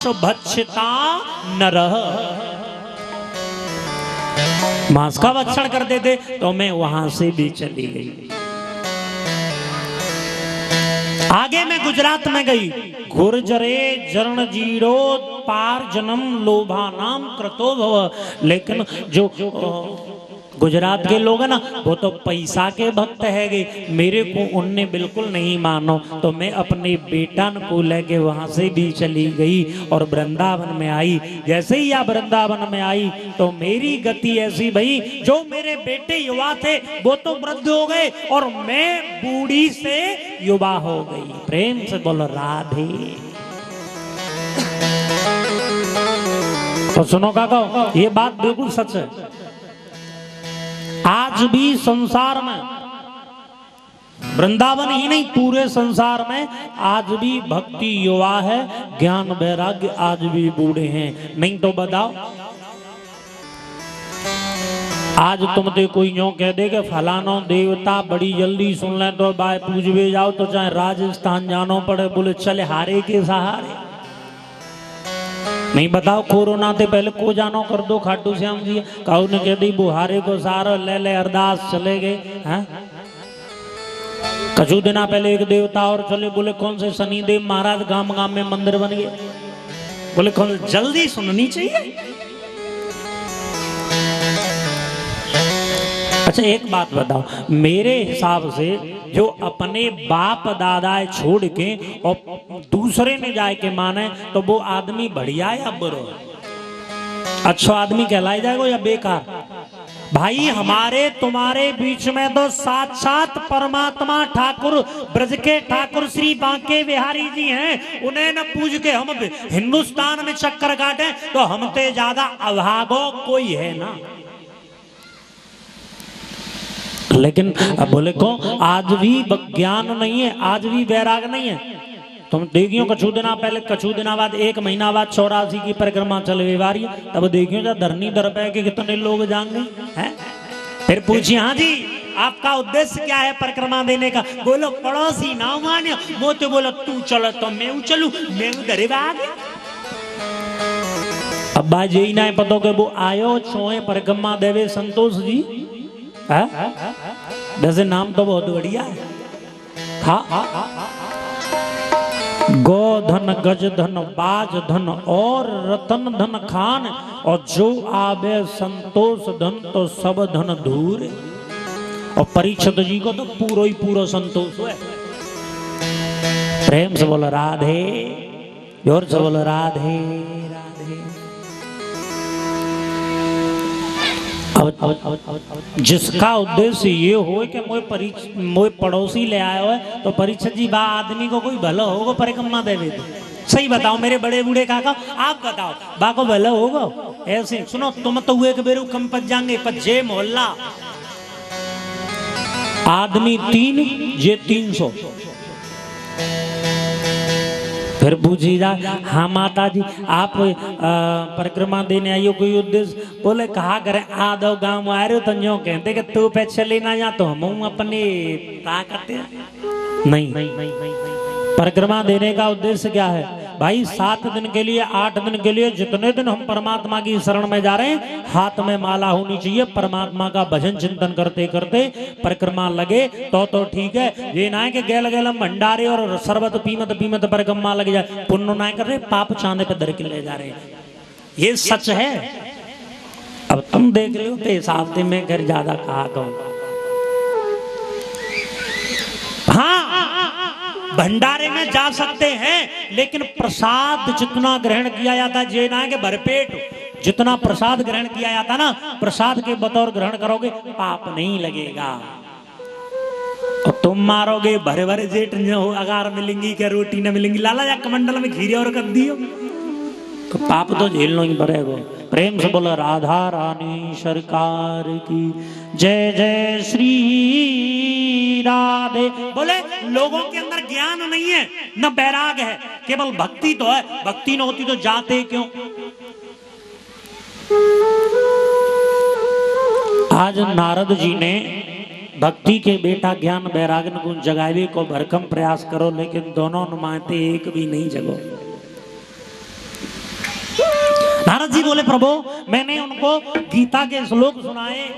भक्षता नरः, मांस का भक्षण करते थे तो मैं वहां से भी चली गई। आगे मैं गुजरात में गई। गुर्जरे जरण जीरो पार जन्म लोभा नाम क्रतो भव। लेकिन जो गुजरात के लोग हैं ना, वो तो पैसा के भक्त है गए। मेरे को उनने बिल्कुल नहीं मानो, तो मैं अपने बेटा को लेके वहां से भी चली गई और वृंदावन में आई। जैसे ही आप वृंदावन में आई तो मेरी गति ऐसी भई, जो मेरे बेटे युवा थे वो तो वृद्ध हो गए और मैं बूढ़ी से युवा हो गई। प्रेम से बोलो राधे। तो सुनो काका, ये बात बिल्कुल सच है। आज भी संसार में, वृंदावन ही नहीं पूरे संसार में आज भी भक्ति युवा है, ज्ञान वैराग्य आज भी बूढ़े हैं। नहीं तो बताओ, आज तुम ते कोई यूं कह दे कि फलानो देवता बड़ी जल्दी सुन ले तो बाय पूजवे जाओ, तो चाहे राजस्थान जानो पड़े, बोले चले हारे के सहारे। नहीं बताओ, कोरोना से पहले को जानो कर दो खाटू श्याम जी, काऊ ने कह दी बुहारे को सारो ले ले अरदास, चले गए हैं। कछु दिना पहले एक देवता और चले, बोले कौन से शनिदेव महाराज, गांव गांव में मंदिर बन गए। बोले कौन, जल्दी सुननी चाहिए। अच्छा एक बात बताओ, मेरे हिसाब से जो अपने बाप दादा छोड़ के और दूसरे ने जाए के माने, तो वो आदमी बढ़िया या बुरा? अच्छा आदमी कहलाया जाएगा या बेकार? भाई हमारे तुम्हारे बीच में तो साक्षात परमात्मा ठाकुर, ब्रज के ठाकुर श्री बांके बिहारी जी हैं। उन्हें न पूज के हम हिंदुस्तान में चक्कर काटे तो हमसे ज्यादा अभागो कोई है ना। लेकिन बोले को आज भी ज्ञान नहीं है, आज भी वैराग नहीं है। तुम देखियो कछु दिना पहले, कछु दिना बाद, एक महीना बाद 84 की परिक्रमा चले वारी, तब देखियो जा धरनी दर पे के कितने लोग जाएंगे हैं। फिर पूछिए हाँ जी आपका उद्देश्य क्या है परिक्रमा देने का? बोलो पड़ोसी ना मानियो, वो तो बोलो तू चलो तो मैं चलू, मैं उधर आ गया। अब बात यही ना पता के वो आयो छोए परिक्रमा देवे संतोष जी, वैसे नाम तो बहुत बढ़िया है। गोधन गज धन बाज धन और रतन धन खान, और जो आवे संतोष धन तो सब धन दूर। और परीक्षित जी को तो पूरा ही पूरा संतोष है। प्रेम से बोलो राधे, जोर से बोलो राधे राधे। जिसका उद्देश्य ये हो कि मोए पड़ोसी ले आए हो, तो परीक्षित जी बा आदमी को कोई भला होगा परिक्रमा देवे तो? सही बताओ मेरे बड़े बूढ़े काका, आप बताओ बा को भला होगा? ऐसे सुनो, तुम तो हुए के बेरू कम पच जाएंगे, पर जे मोहल्ला आदमी 3 जे 300। फिर पूछी जा, हाँ माता जी आप परिक्रमा देने आई हो, कोई उद्देश्य? बोले कहा करें आधो गांव आ रहे हो तो यूं कहते कि तू पैसे लेना या तो हम अपने ताकत नहीं। परिक्रमा देने का उद्देश्य क्या है भाई? 7 दिन के लिए, 8 दिन के लिए, जितने दिन हम परमात्मा की शरण में जा रहे हैं, हाथ में माला होनी चाहिए। परमात्मा का भजन चिंतन करते करते परिक्रमा लगे तो ठीक है। ये ना है कि गैल गैलम भंडारे और शरबत पीमत पीमत परिक्रमा लग जाए, पुण्य ना कर रहे, पाप चांदे पे दर के ले जा रहे हैं। ये सच है। अब तुम देख रहे हो तो हिसाब से मैं घर ज्यादा कहा कहूँ। हाँ भंडारे में जा सकते हैं, लेकिन प्रसाद जितना ग्रहण किया जाता है, ये ना है कि भरपेट जितना प्रसाद ग्रहण किया जाता ना, प्रसाद के बतौर ग्रहण करोगे पाप नहीं लगेगा। और तुम मारोगे भरे भरे जेठ अगार मिलेंगी क्या, रोटी न मिलेंगी, लाला जा कमंडल में खीरे और कर दियो, तो पाप तो झेलना ही पड़ेगा। प्रेम से बोलो राधा रानी सरकार की जय जय श्री राधे। बोले लोगों के अंदर ज्ञान नहीं है, न बैराग है, केवल भक्ति तो है। भक्ति न होती तो जाते क्यों? आज नारद जी ने भक्ति के बेटा ज्ञान बैरागन को जगावे को भरकम प्रयास करो, लेकिन दोनों नुमाइते एक भी नहीं जगो। नारद जी बोले प्रभु मैंने उनको गीता के श्लोक सुनाए,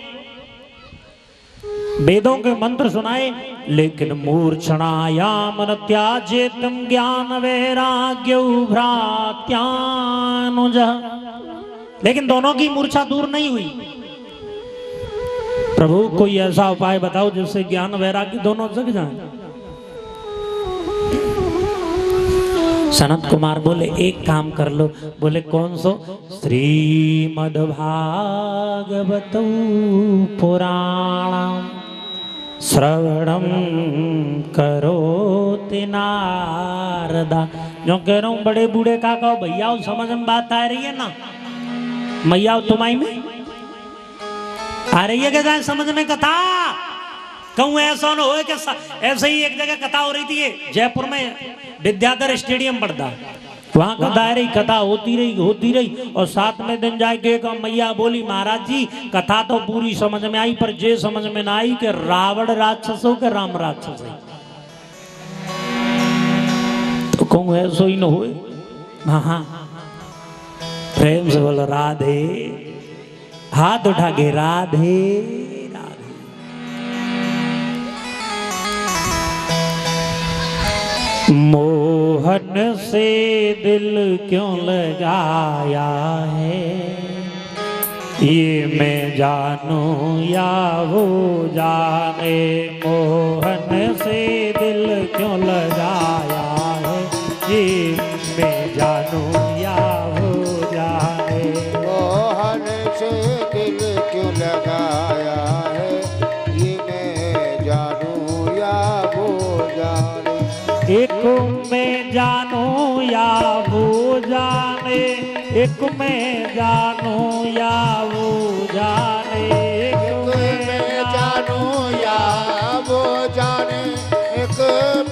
वेदों के मंत्र सुनाए, लेकिन मूर्छणायाम न त्याजेतम ज्ञान वैराग्य भ्रात्यानुज, लेकिन दोनों की मूर्छा दूर नहीं हुई। प्रभु कोई ऐसा उपाय बताओ जिससे ज्ञान वैराग्य दोनों जग जाए। सनत कुमार बोले एक काम कर लो। बोले कौन सो? श्रीमद्भागवत पुराणम श्रवणम करोति नारदा। जो कह रहा हूं बड़े बूढ़े का कहो भैया समझ में बात आ रही है ना? मैया तुम्हारी में आ रही है क्या जाए समझ में कथा? कहूँ ऐसा ना हो कि ऐसे ही एक जगह कथा हो रही थी जयपुर में, विद्याधर स्टेडियम पड़ता, वहां का दायरे कथा होती रही और 7वें दिन जाके मैया बोली महाराज जी कथा तो पूरी समझ में आई, पर जे समझ में ना आई कि रावण राक्षस हो के राम राक्षस है। तो कहूँ ऐसा ही ना हो। हाँ प्रेम से बोलो राधे, हाथ उठा के राधे राधे। मोहन से दिल क्यों लगाया है, ये मैं जानूं या वो जाने। मोहन से दिल क्यों लगाया है, ये मैं जानूं या वो जाने। मोहन से दिल क्यों लगाया है, ये मैं जानूं या वो जाने। एक मैं जानूं या वो जाने, एक मैं जानूं या वो जाने। एक मैं जानूं या वो जाने, एक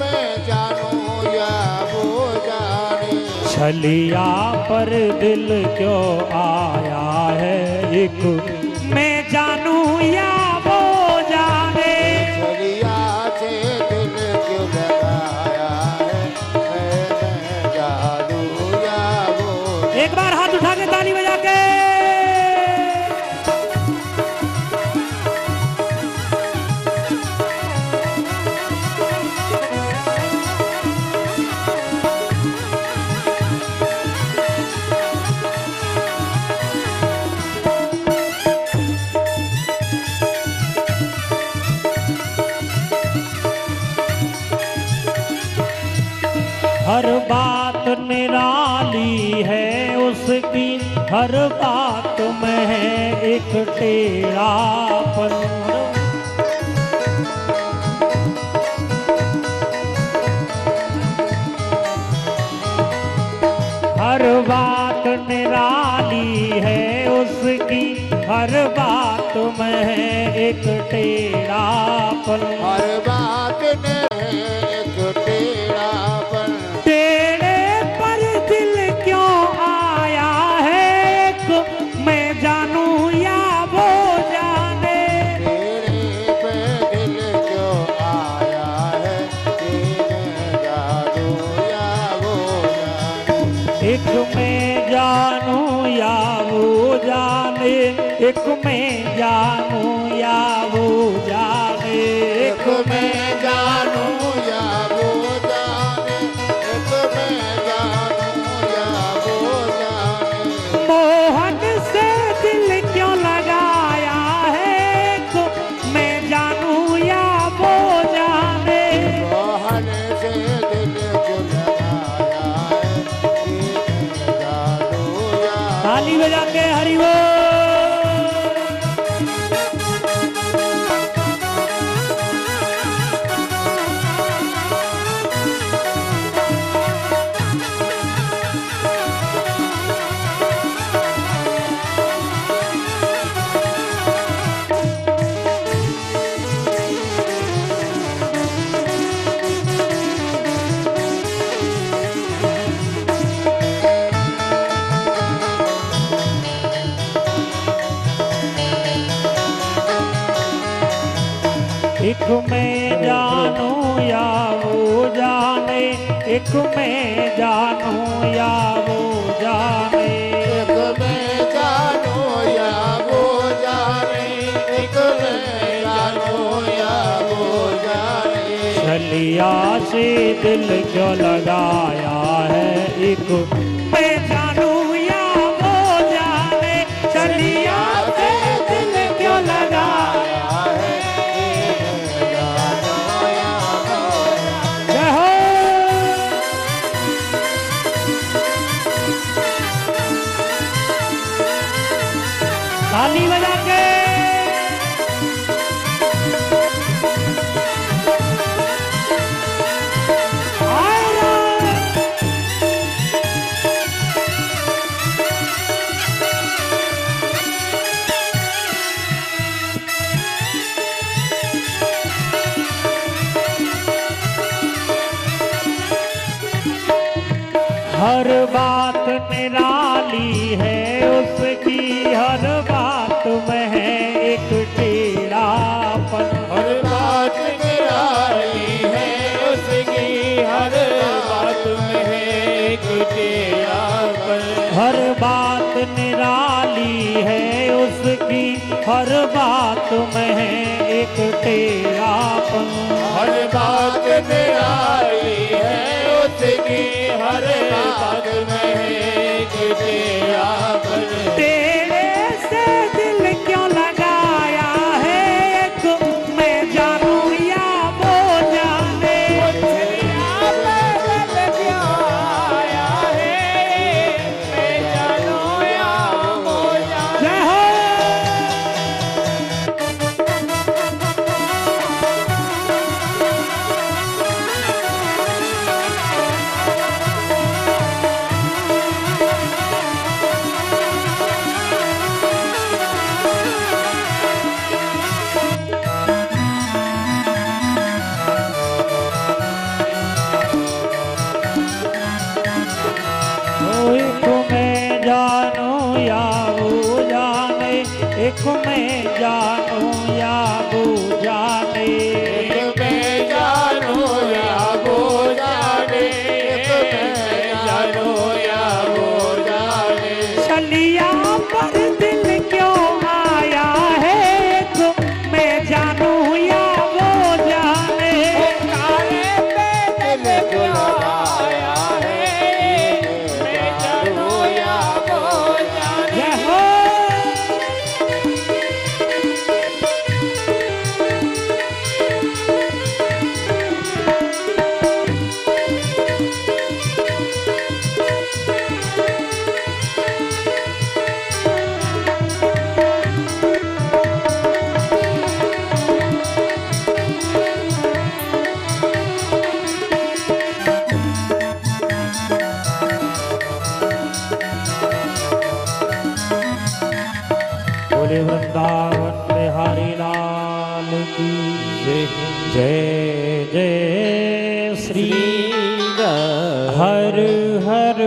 मैं जानूं या वो जाने। छलिया पर दिल क्यों आया है, एक मैं जानूं या वो जाने। छलिया से दिल क्यों लगाया है, मैं जानूं या वो। एक बार हाथ उठा के ताली बजा के। हर बात निराली है उसकी, हर बात में है एक टेढ़ापन। हर बात निराली है उसकी, हर बात में है एक टेढ़ापन। हर बात में एक टेढ़ापन। टेढ़े पर दिल क्यों आया है, एक मैं जानूं या वो जाने। टेढ़े पे दिल क्यों आया है, ये मैं जानूं या वो जाने। एक मैं जानूं या वो जाने, एक मैं जानूं या वो जाने। एक मैं जानूं या वो जाने, एक मैं जानूं या वो जाने। मोहन से दिल क्यों लगाया है, एक मैं जानूं या वो जाने। मोहन से दिल क्यों लगाया है, ये मैं जानूं या। ताली बजा के हरि बोल। एक मैं जानूं या वो जाने, एक मैं जानूं या वो जाने। एक मैं छलिया से दिल क्यों लगाया है एक मैं जानू या वो जाने छलिया से दिल क्यों लगाया है जय हो ताली बजा के हर बात निराली है उसकी हर बात में है एक टेढ़ापन हर बात निराली है उसकी हर बात में है एक टेढ़ापन हर बात निराली है उसकी हर बात में है एक टेढ़ापन हर बात निराली है उसकी हर बात में एक टेढ़ापन तेरे से दिल क्यों लगाया है एक मैं जानू या वो जाने जय हो एक मैं जानू या वो जाने एक मैं जानू या वो जाने मैं जानू या वो जाने मैं जानू या वो जाने छलिया पर दिल क्यों आया है एक मैं जानू या वो जाने काले पे दिल क्यों आया है मैं जानू या वो जाने जय हो बोले वृंदावन बिहारी लाल की जय जय जय श्री हर हर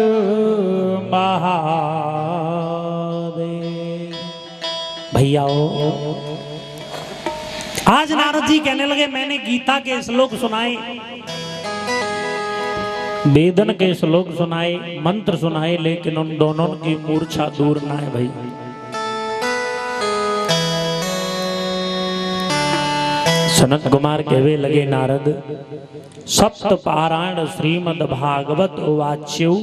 महादेव। भैयाओ आज नारद जी कहने लगे मैंने गीता के श्लोक सुनाए वेदन के श्लोक सुनाए मंत्र सुनाए लेकिन उन दोनों की मूर्छा दूर ना है भाई। सनत कुमार कहवे लगे नारद सप्त पारायण श्रीमद भागवत वाच्यौ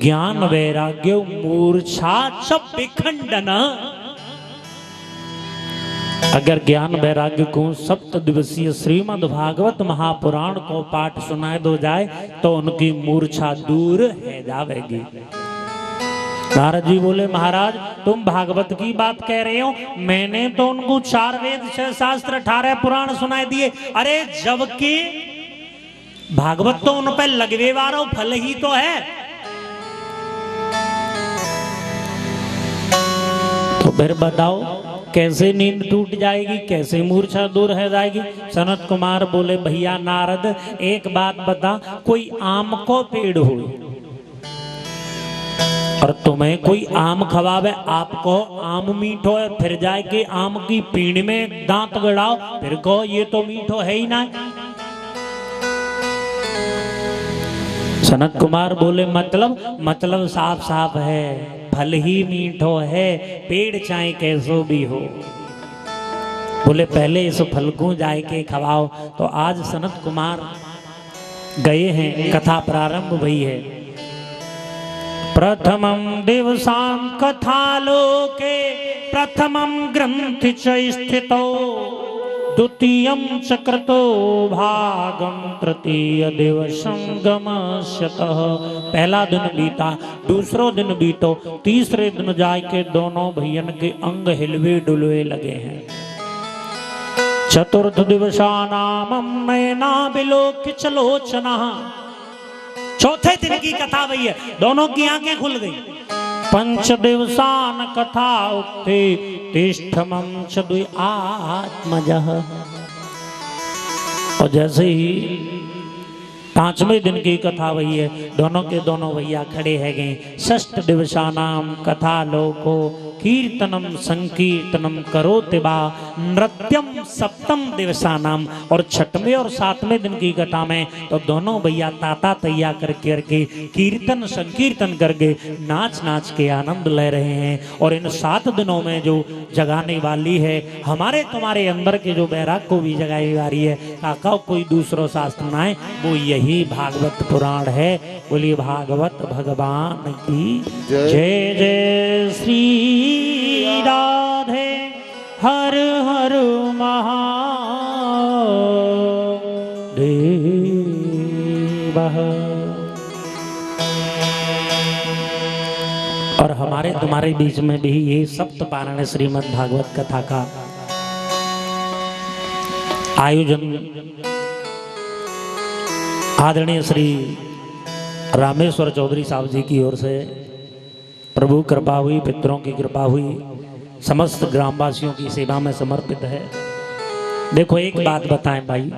ज्ञान वैराग्य मूर्छा च विखंडन। अगर ज्ञान वैराग्य को सप्त दिवसीय श्रीमद भागवत महापुराण को पाठ सुनाए दो जाए तो उनकी मूर्छा दूर है जावेगी। नारद जी बोले महाराज तुम भागवत की बात कह रहे हो मैंने तो उनको 4 वेद 6 शास्त्र 18 पुराण सुनाए दिए। अरे जबकि भागवत तो उन पर लगवे वाला फल ही तो है। तो फिर बताओ कैसे नींद टूट जाएगी कैसे मूर्छा दूर है जाएगी। सनत कुमार बोले भैया नारद एक बात बता कोई आम को पेड़ हो और तुम्हें कोई आम खवावे आपको आम मीठो है फिर जाए के आम की पीड़ में दांत गड़ाओ फिर कहो ये तो मीठो है ही ना। सनत कुमार बोले मतलब साफ साफ है फल ही मीठो है पेड़ चाहे कैसो भी हो। बोले पहले इस फल को जाए के खवाओ। तो आज सनत कुमार गए हैं, कथा प्रारंभ हुई है। प्रथमं दिवसां कथालोके प्रथमं ग्रंथि च स्थितो द्वितीयं च कृतो भागं तृतीय दिवसं गमस्यतः। पहला दिन बीता, दूसरो दिन बीतो, तीसरे दिन जाके दोनों भैयन के अंग हिलवे डुलवे लगे हैं। चतुर्थ दिवसानामं नयना विलोक्य च लोचनः। चौथे दिन की कथा भई है, दोनों की आंखें खुल गई। पंच दिवसान कथा उक्ते तिष्ठमं च द्वि आत्मजः। और जैसे ही पांचवें दिन की कथा हुई है, दोनों के दोनों भैया खड़े है गए। षष्ठ दिवसानाम कथा लोको कीर्तनम संकीर्तनम करोति वा नृत्यम सप्तम दिवसानाम। और छठवें और सातवें दिन की कथा में तो दोनों भैया ताता तैया करके कीर्तन संकीर्तन करके नाच नाच के आनंद ले रहे हैं। और इन 7 दिनों में जो जगाने वाली है हमारे तुम्हारे अंदर के जो बैराग को भी जगाने वाली है, काका कोई दूसरो शास्त्र ना है, वो यही भागवत पुराण है। बोलिए भागवत भगवान की जय। जय श्री राधे हर हर महादेव। और हमारे तुम्हारे बीच में भी ये सप्तपारायण श्रीमद् भागवत कथा का आयोजन आदरणीय श्री रामेश्वर चौधरी साहब जी की ओर से प्रभु कृपा हुई, पितरों की कृपा हुई, समस्त ग्रामवासियों की सेवा में समर्पित है। देखो एक बात बताएं भाई,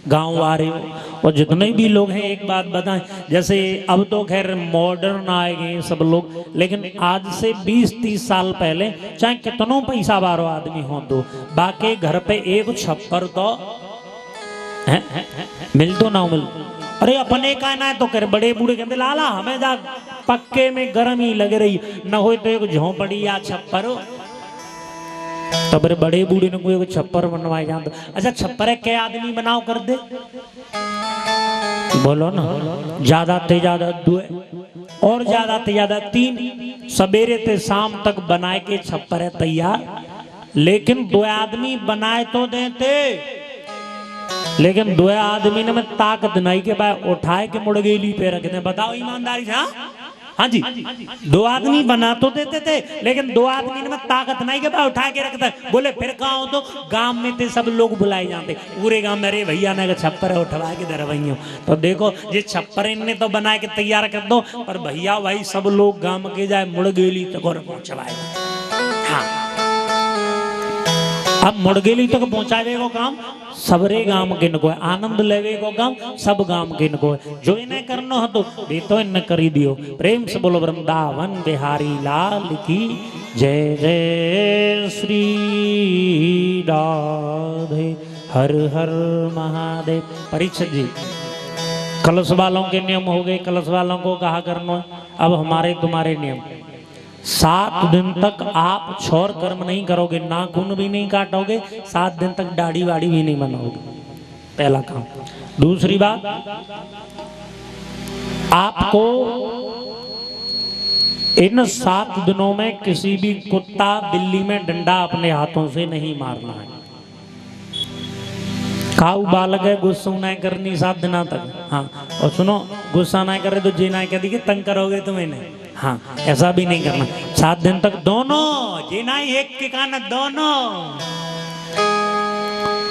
गांव आ रहे हो और जितने भी लोग हैं एक बात बताएं। जैसे अब तो खैर मॉडर्न आए गए सब लोग, लेकिन आज से 20-30 साल पहले चाहे कितनों पैसा वारो आदमी हो तो बाकी घर पे एक छप्पर तो मिल तो ना मिल। अरे अपने का ना तो कर बड़े बूढ़े कहते लाला हमें जा पक्के में गर्म ही लग रही न हो तो एक झोंपड़ी या छप्पर। तब बड़े बूढ़े ने कोई छप्पर बनवाए जाता। अच्छा छप्पर है क्या आदमी बनाओ कर दे, बोलो ना, ज्यादा ते ज्यादा 2 और ज्यादा ते ज्यादा 3 सवेरे ते शाम तक बनाए के छप्पर है तैयार। लेकिन 2 आदमी बनाए तो देते, लेकिन 2 आदमी ने में ताकत नहीं के बाद उठाए के मुड़गेली पे रख दे। बताओ ईमानदारी से। हाँ जी 2 आदमी बना तो देते थे, लेकिन 2 आदमी में ताकत नहीं के बाद उठा के रखता। बोले फिर कहा हो तो गांव में थे सब लोग बुलाए जाते, पूरे गांव में रे भैया ने छप्पर उठवा के दरवाइयों। तो देखो ये छप्पर इनने तो बना के तैयार कर दो, और भैया भाई सब लोग गांव के जाए मुड़गेली तक और पहुंचवाए। हाँ अब मुड़गेली तक पहुंचावे को काम सबरे गांव के नको है, आनंद लेवे को काम सब गांव के नको है। जो इन्हें करना हो तो वे तो इन्हें कर ही दियो। प्रेम से बोलो वृंदावन बिहारी लाल की जय। जय श्री राधे हर हर महादेव। परीक्षित जी कलश वालों के नियम हो गए, कलश वालों को कहा करना। अब हमारे तुम्हारे नियम, 7 दिन तक आप छोर कर्म नहीं करोगे, नाखून भी नहीं काटोगे, 7 दिन तक दाढ़ी वाड़ी भी नहीं बनाओगे, पहला काम। दूसरी बात, आपको इन 7 दिनों में किसी भी कुत्ता बिल्ली में डंडा अपने हाथों से नहीं मारना है। खाऊ बालक है, गुस्सा नहीं करनी 7 दिनों तक। हाँ और सुनो, गुस्सा नहीं करे तो जी नहीं कहती कि तंग करोगे तुम्हें नहीं। हाँ ऐसा भी नहीं करना। 7 दिन तक दोनों जीना ही एक के कान दोनों।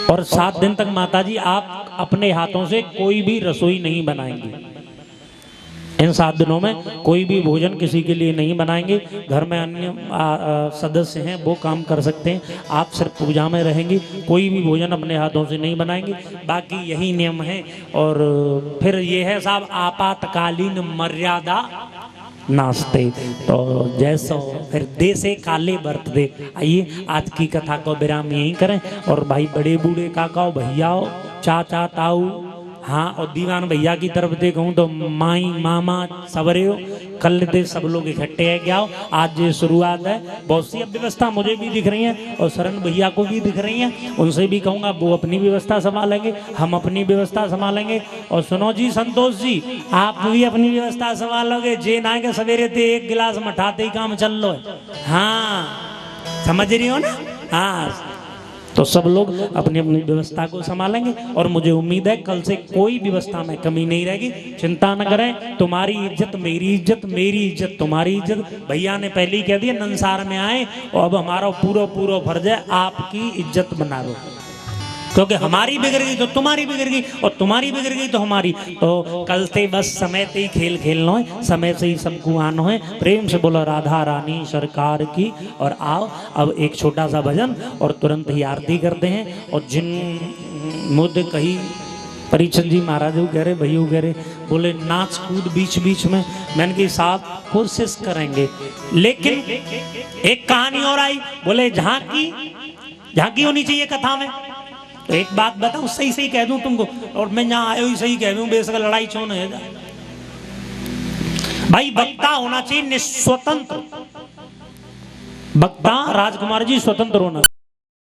और 7 दिन तक माताजी आप अपने हाथों से कोई भी रसोई नहीं बनाएंगे। इन 7 दिनों में कोई भी भोजन किसी के लिए नहीं बनाएंगे। घर में अन्य सदस्य हैं वो काम कर सकते हैं, आप सिर्फ पूजा में रहेंगे। कोई भी भोजन अपने हाथों से नहीं बनाएंगे। बाकी यही नियम है। और फिर ये है साहब आपातकालीन मर्यादा नाश्ते। तो जैसा फिर देसे काले व्रत दे। आइए आज की कथा को विराम यहीं करें। और भाई बड़े बूढ़े काकाओ भैयाओ चाचा ताऊ, हाँ, और दीवान भैया की तरफ देखूं तो माई मामा सबरे हो कल दे सब लोग इकट्ठे है क्या हो। आज ये शुरुआत है, बहुत सी अब व्यवस्था मुझे भी दिख रही है और शरण भैया को भी दिख रही है, उनसे भी कहूँगा वो अपनी व्यवस्था संभालेंगे, हम अपनी व्यवस्था संभालेंगे। और सुनो जी संतोष जी, आप भी अपनी व्यवस्था संभालोगे, जे ना के सवेरे थे एक गिलास मठाते ही काम चल लो है। हाँ समझ रही हो ना। हाँ तो सब लोग अपनी अपनी व्यवस्था को संभालेंगे और मुझे उम्मीद है कल से कोई व्यवस्था में कमी नहीं रहेगी। चिंता न करें, तुम्हारी इज्जत मेरी इज्जत, मेरी इज्जत तुम्हारी इज्जत। भैया ने पहले ही कह दिया नंसार में आए और अब हमारा पूरा पूरा फर्ज है आपकी इज्जत बना लो, क्योंकि हमारी बिगड़ गई तो तुम्हारी बिगड़ गई और तुम्हारी बिगड़ गई तो हमारी। तो कल से बस समय से ही खेल खेलना है, समय से ही सबको आना है। प्रेम से बोलो राधा रानी सरकार की। और आओ अब एक छोटा सा भजन और तुरंत ही आरती करते हैं। और जिन मुद्दे कही परीक्षित जी महाराज कह रहे, भैया कह रहे, बोले नाच कूद बीच बीच में, मैंने के साथ कोशिश करेंगे। लेकिन एक कहानी और आई, बोले झांकी होनी चाहिए कथा में। तो एक बात बताऊं, सही सही कह दूं तुमको, और मैं यहाँ आयो ही सही कह दूं, बेशक लड़ाई छोड़ है भाई। वक्ता होना चाहिए निस्वतंत्र, वक्ता राजकुमार जी स्वतंत्र होना।